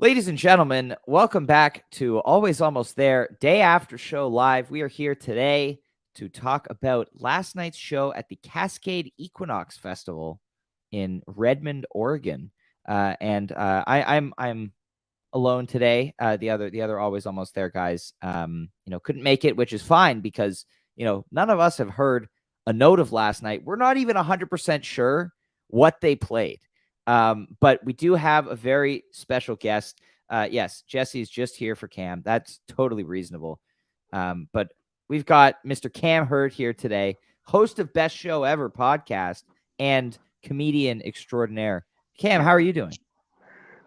Ladies and gentlemen, welcome back to Always Almost There, day after show live. We are here today to talk about last night's show at the Cascade Equinox Festival in Redmond, Oregon. I'm alone today. The other Always Almost There guys, couldn't make it, which is fine because none of us have heard a note of last night. We're not even 100% sure what they played. But we do have a very special guest. Yes, Jesse's just here for Cam. That's totally reasonable. But we've got Mr. Cam Hurd here today, host of Best Show Ever podcast and comedian extraordinaire. Cam, how are you doing?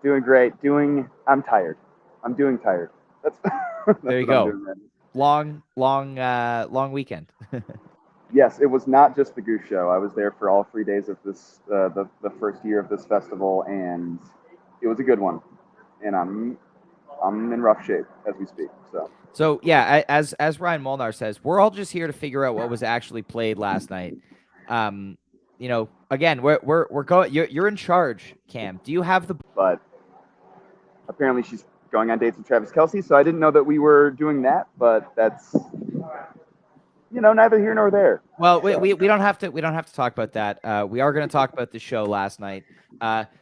Doing great. I'm tired. I'm doing tired. That's there you go. Long weekend. Yes, it was not just the Goose show. I was there for all 3 days of this, the first year of this festival, and it was a good one. And I'm in rough shape as we speak. So yeah, as Ryan Molnar says, we're all just here to figure out what was actually played last night. Again, we're going. You're in charge, Cam. Do you have the? But apparently she's going on dates with Travis Kelce, so I didn't know that we were doing that. But that's neither here nor there. Well, we don't have to talk about that. We are going to talk about the show last night.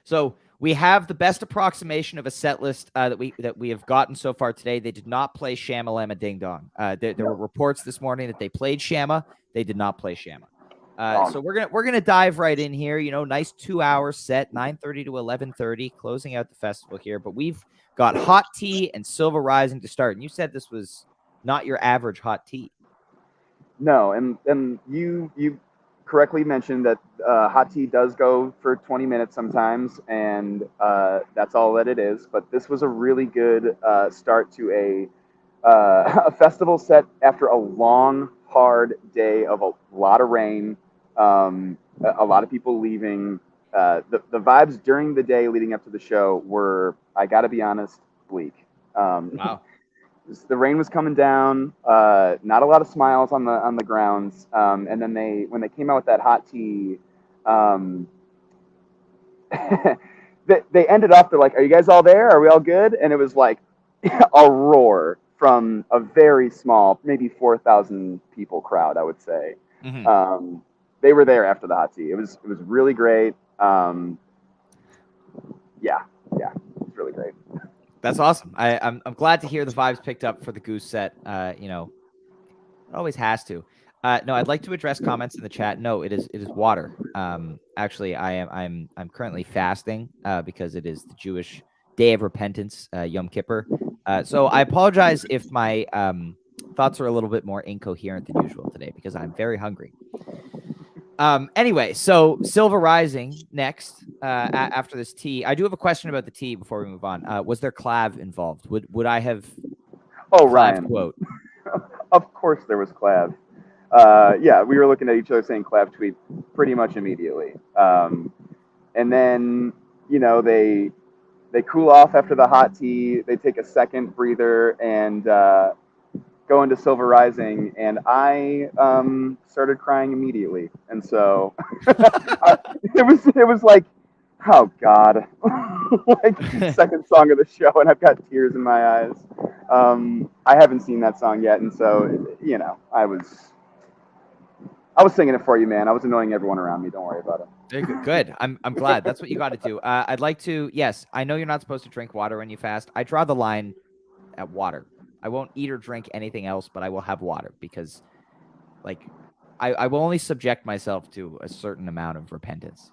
So we have the best approximation of a set list that we have gotten so far today. They did not play Shama Ding Dong. There were reports this morning that they played Shama. They did not play Shama. So we're gonna dive right in here. Nice 2-hour set, 9:30 to 11:30, closing out the festival here. But we've got Hot Tea and Silver Rising to start. And you said this was not your average hot tea. No, and you correctly mentioned that hot tea does go for 20 minutes sometimes, and that's all that it is. But this was a really good start to a festival set after a long, hard day of a lot of rain, a lot of people leaving. The vibes during the day leading up to the show were, I got to be honest, bleak. Wow. The rain was coming down, not a lot of smiles on the grounds, and then when they came out with that hot tea, they ended up. They're like, "Are you guys all there? Are we all good?" And it was like a roar from a very small, maybe 4,000 people crowd, I would say. Mm-hmm. They were there after the hot tea. It was really great. Yeah, it was really great. That's awesome. I'm glad to hear the vibes picked up for the Goose set. It always has to. No, I'd like to address comments in the chat. No, it is water. Actually, I'm currently fasting because it is the Jewish Day of Repentance, Yom Kippur. So I apologize if my thoughts are a little bit more incoherent than usual today because I'm very hungry. Anyway, so Silver Rising next after this tea. I do have a question about the tea before we move on. Was there clav involved? Would I have? Oh, Ryan. Quote. Of course there was clav. Yeah, we were looking at each other saying clav tweet pretty much immediately. And then they cool off after the hot tea. They take a second breather and go into Silver Rising, and I started crying immediately. And so it was like, oh God, like second song of the show, and I've got tears in my eyes. I haven't seen that song yet, and so I was singing it for you, man. I was annoying everyone around me. Don't worry about it. Good. I'm glad. That's what you got to do. I'd like to. Yes, I know you're not supposed to drink water when you fast. I draw the line at water. I won't eat or drink anything else, but I will have water because, I will only subject myself to a certain amount of repentance.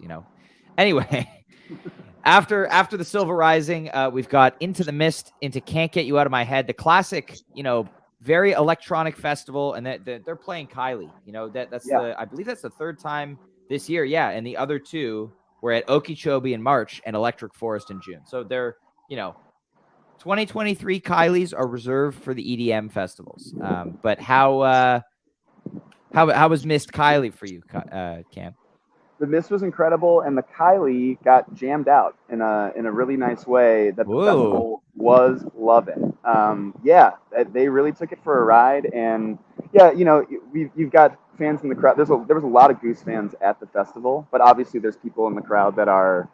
Anyway, after the Silver Rising, we've got Into the Mist, into Can't Get You Out of My Head, the classic, very electronic festival, and they're playing Kylie. I believe that's the third time this year. Yeah, and the other two were at Okeechobee in March and Electric Forest in June. So they're 2023 Kylies are reserved for the EDM festivals. But how was Mist Kylie for you, Cam? The Mist was incredible, and the Kylie got jammed out in a really nice way that the festival was loving. Yeah, they really took it for a ride, and yeah, you've got fans in the crowd. There was a lot of Goose fans at the festival, but obviously there's people in the crowd that are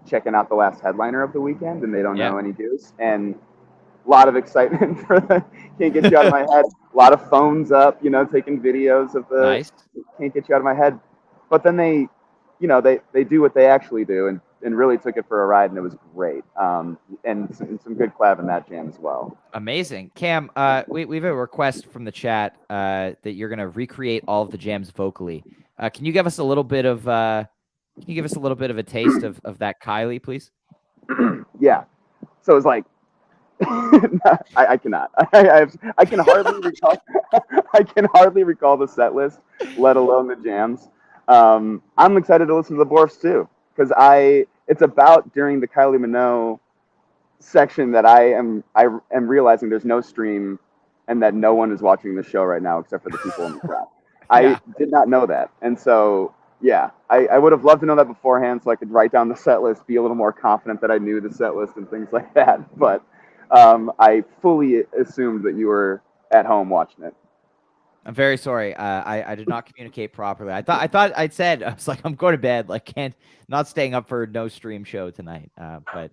checking out the last headliner of the weekend, and they don't Yeah. know any Goose. And a lot of excitement for the Can't Get You Out of My Head. A lot of phones up, taking videos of the Nice. Can't Get You Out of My Head. But then they do what they actually do, and really took it for a ride, and it was great. And some good collab in that jam as well. Amazing. Cam, we have a request from the chat that you're going to recreate all of the jams vocally. Can you give us a little bit of a taste of that Kylie, please? Yeah. So it's like, I cannot. I can hardly recall. I can hardly recall the set list, let alone the jams. I'm excited to listen to the Borfs too, because it's about during the Kylie Minogue section that I am realizing there's no stream, and that no one is watching the show right now except for the people in the crowd. Yeah. I did not know that, and so yeah, I would have loved to know that beforehand so I could write down the set list, be a little more confident that I knew the set list and things like that. But I fully assumed that you were at home watching it. I'm very sorry. I did not communicate properly. I thought I'd said, I was like, I'm going to bed. Like, not staying up for no stream show tonight. But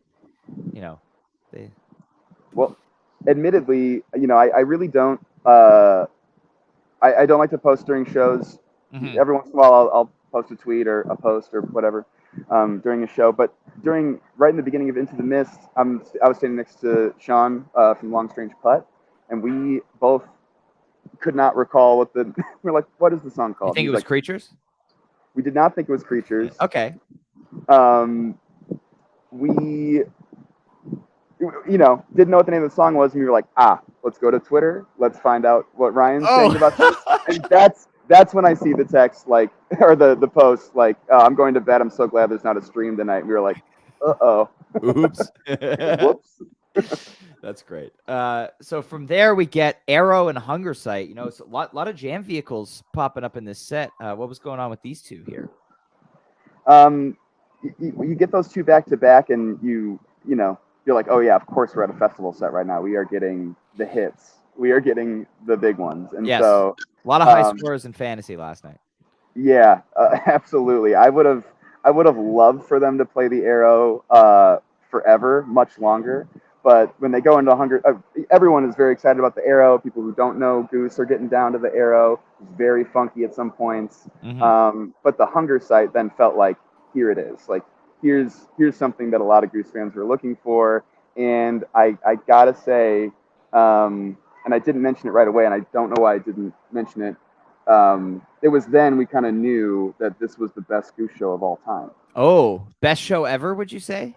Well, admittedly, I really don't. I don't like to post during shows. Mhm. Every once in a while, I'll post a tweet or a post or whatever during a show. But right in the beginning of Into the Mist, I was standing next to Sean from Long Strange Putt, and we both could not recall what the. We're like, what is the song You called? think it was like, Creatures? We did not think it was Creatures. Okay. We didn't know what the name of the song was, and we were like, let's go to Twitter, let's find out what Ryan's saying about this. And that's when I see the text, like, or the post, like, I'm going to bed, I'm so glad there's not a stream tonight. And we were like, uh-oh. Oops. Whoops. That's great. So from there we get Arrow and Hunger Sight. It's a lot of jam vehicles popping up in this set. What was going on with these two here? You get those two back to back, and you're like, oh yeah, of course we're at a festival set right now. We are getting the hits. We are getting the big ones. And yes. So a lot of high scores in fantasy last night. Yeah, absolutely. I would have loved for them to play the Arrow forever, much longer. But when they go into Hunger, everyone is very excited about the Arrow. People who don't know Goose are getting down to the Arrow. It's very funky at some points. Mm-hmm. But the Hunger Sight then felt like, here it is. Like, here's something that a lot of Goose fans were looking for. And I gotta say, and I didn't mention it right away, and I don't know why I didn't mention it. It was then we kind of knew that this was the best Goose show of all time. Oh, best show ever, would you say?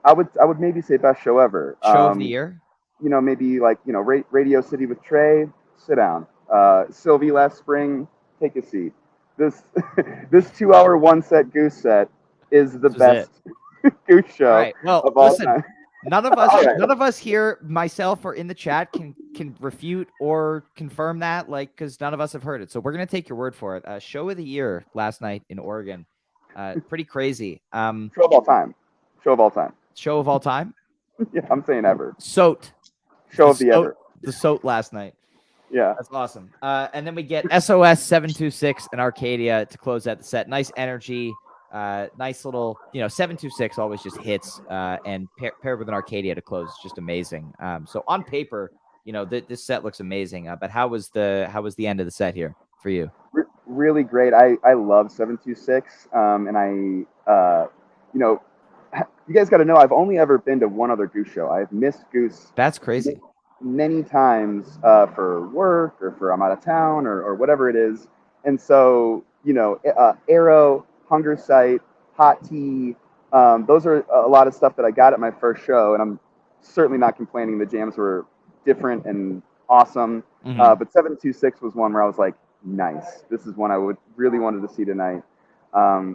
I would maybe say best show ever. Show of the year? Maybe like, Radio City with Trey, sit down. Sylvie last spring, take a seat. This 2-hour one set Goose set is the best Goose show all right. Well, of all listen, time. None of us here, myself or in the chat, can refute or confirm that, because none of us have heard it. So we're gonna take your word for it. Show of the year last night in Oregon, pretty crazy. Show of all time. Show of all time. Show of all time. Yeah, I'm saying ever. Soat. Show of the ever. The Soat last night. Yeah, that's awesome. And then we get SOS 726 and Arcadia to close out the set. Nice energy. Nice little, 726 always just hits, and paired with an Arcadia to close is just amazing. So on paper, this set looks amazing. But how was the end of the set here for you? Really great. I love 726, and you guys got to know I've only ever been to one other Goose show. I've missed Goose. That's crazy. Many times for work or for I'm out of town or whatever it is, and so Arrow, Hunger Sight, Hot Tea. Those are a lot of stuff that I got at my first show, and I'm certainly not complaining. The jams were different and awesome. Mm-hmm. But 726 was one where I was like, nice. This is one I would really wanted to see tonight.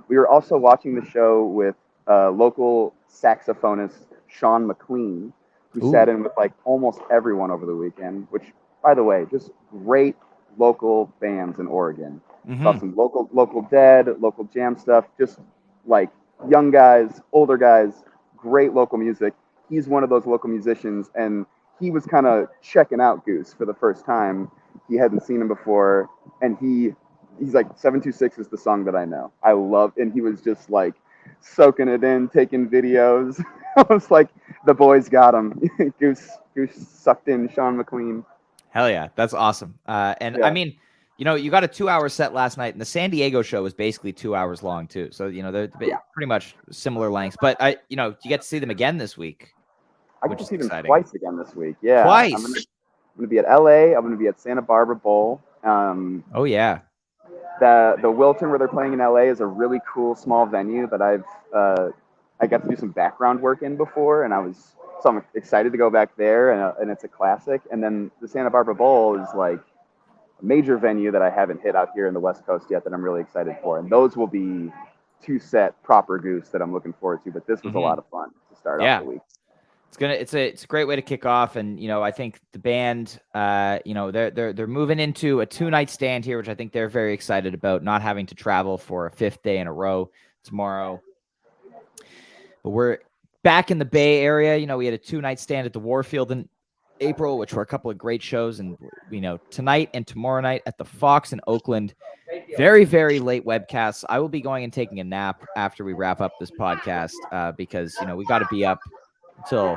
We were also watching the show with local saxophonist Sean McLean, who sat in with like almost everyone over the weekend, which, by the way, just great local bands in Oregon. Mm-hmm. Saw some local Dead, local jam stuff, just like young guys, older guys, great local music. He's one of those local musicians, and he was kind of checking out Goose for the first time. He hadn't seen him before, and he's like, 726 is the song that I know. I love, and he was just like, soaking it in, taking videos. I was like, the boys got him. Goose sucked in Sean McQueen. Hell yeah, that's awesome. And I Yeah. mean, you got a 2-hour set last night, and the San Diego show was basically 2 hours long too. So they're Yeah. pretty much similar lengths. But you get to see them again this week, I get which to is see them exciting. twice again this week. Yeah. I'm Twice. gonna be at LA. I'm gonna be at Santa Barbara Bowl. Oh yeah. The Wilton where they're playing in LA is a really cool small venue that I got to do some background work in before, and I'm excited to go back there, and it's a classic. And then the Santa Barbara Bowl is like a major venue that I haven't hit out here in the West Coast yet that I'm really excited for, and those will be two set proper Goose that I'm looking forward to. But this was a lot of fun to start off Yeah. the week. It's a great way to kick off, and I think the band, they're moving into a 2-night stand here, which I think they're very excited about, not having to travel for a 5th day in a row tomorrow. But we're back in the Bay Area. We had a 2-night stand at the Warfield in April, which were a couple of great shows, and tonight and tomorrow night at the Fox in Oakland. Very, very late webcasts. I will be going and taking a nap after we wrap up this podcast because we got to be up until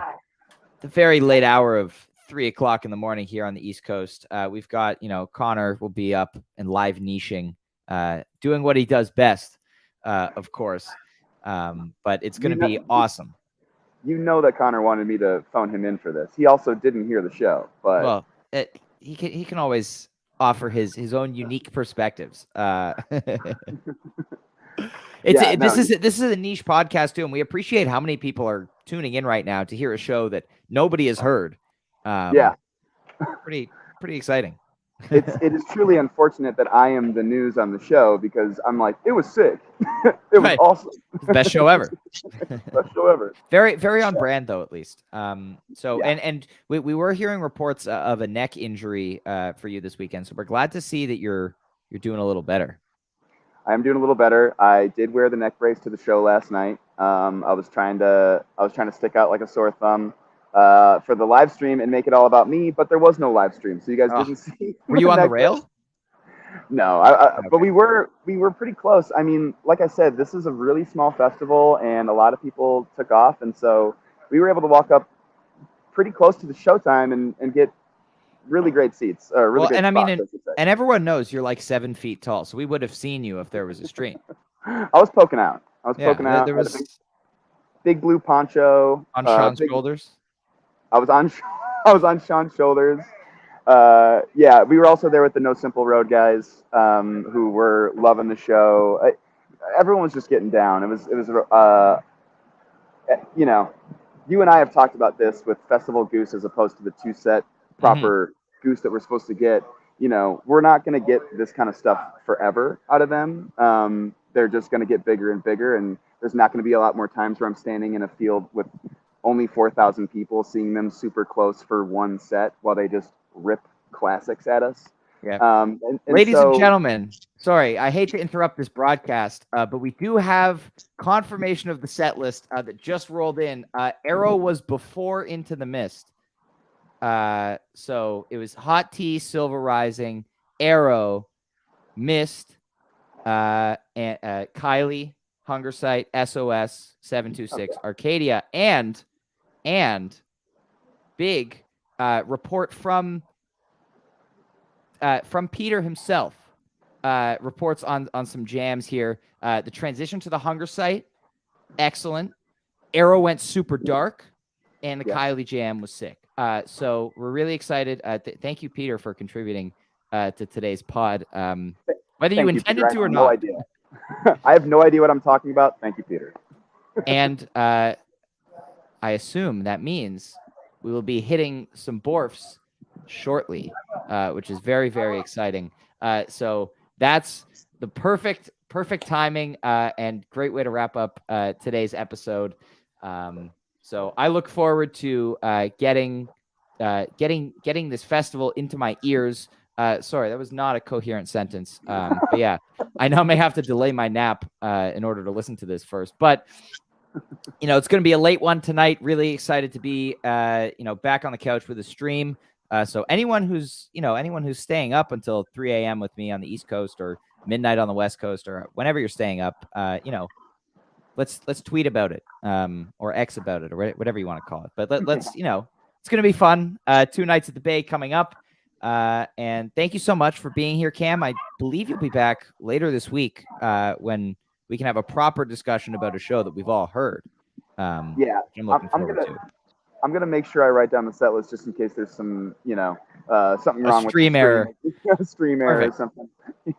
the very late hour of 3:00 in the morning here on the East Coast. We've got, Connor will be up and live niching, doing what he does best, of course. But it's going to be awesome. You know that Connor wanted me to phone him in for this. He also didn't hear the show, but well, he can always offer his own unique perspectives. This is a niche podcast too, and we appreciate how many people are tuning in right now to hear a show that nobody has heard. Pretty exciting. it is truly unfortunate that I am the news on the show because I'm like, it was sick. It was awesome. Best show ever. Best show ever. Very, very on brand though, at least. And we were hearing reports of a neck injury for you this weekend, so we're glad to see that you're doing a little better. I am doing a little better. I did wear the neck brace to the show last night. I was trying to stick out like a sore thumb for the live stream and make it all about me, but there was no live stream, so you guys didn't see. Were you on the rail? Brace. No, okay. But we were pretty close. I mean, like I said, this is a really small festival, and a lot of people took off, and so we were able to walk up pretty close to the showtime and get really great seats. Really great spots, and everyone knows you're like 7 feet tall, so we would have seen you if there was a stream. I was poking out. There was a big blue poncho on Sean's shoulders. I was on Sean's shoulders. We were also there with the No Simple Road guys, who were loving the show. Everyone was just getting down. It was you and I have talked about this with Festival Goose as opposed to the 2-set proper Goose that we're supposed to get. We're not going to get this kind of stuff forever out of them. They're just going to get bigger and bigger, and there's not going to be a lot more times where I'm standing in a field with only 4,000 people, seeing them super close for one set while they just rip classics at us. Yeah. Ladies and gentlemen, sorry, I hate to interrupt this broadcast, but we do have confirmation of the set list that just rolled in. Arrow was before Into the Mist. So it was Hot Tea, Silver Rising, Arrow, Mist, and Kylie, Hunger Site, SOS, 726, Arcadia, and big report from Peter himself. Reports on some jams here. The transition to the Hunger Site, excellent. Arrow went super dark, and the Kylie jam was sick. So we're really excited. Thank you, Peter, for contributing to today's pod. Whether you intended to or not. No idea. I have no idea what I'm talking about. Thank you, Peter. And I assume that means we will be hitting some Borfs shortly, which is very, very exciting. So that's the perfect timing and great way to wrap up today's episode. So I look forward to getting this festival into my ears. Sorry, that was not a coherent sentence. But yeah, I know I may have to delay my nap in order to listen to this first. But it's going to be a late one tonight. Really excited to be back on the couch with a stream. So anyone who's staying up until 3 a.m. with me on the East Coast or midnight on the West Coast or whenever you're staying up, let's tweet about it, or X about it, or whatever you want to call it. But let's it's gonna be fun. 2 nights at the Bay coming up. And thank you so much for being here, Cam. I believe you'll be back later this week when we can have a proper discussion about a show that we've all heard. Yeah, I'm looking forward to. I'm gonna make sure I write down the set list just in case there's some, something wrong with the stream error. stream error or something.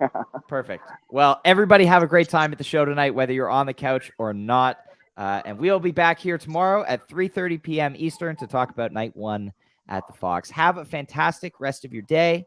Yeah. Perfect. Well, everybody have a great time at the show tonight, whether you're on the couch or not. And we'll be back here tomorrow at 3:30 p.m. Eastern to talk about night 1 at the Fox. Have a fantastic rest of your day.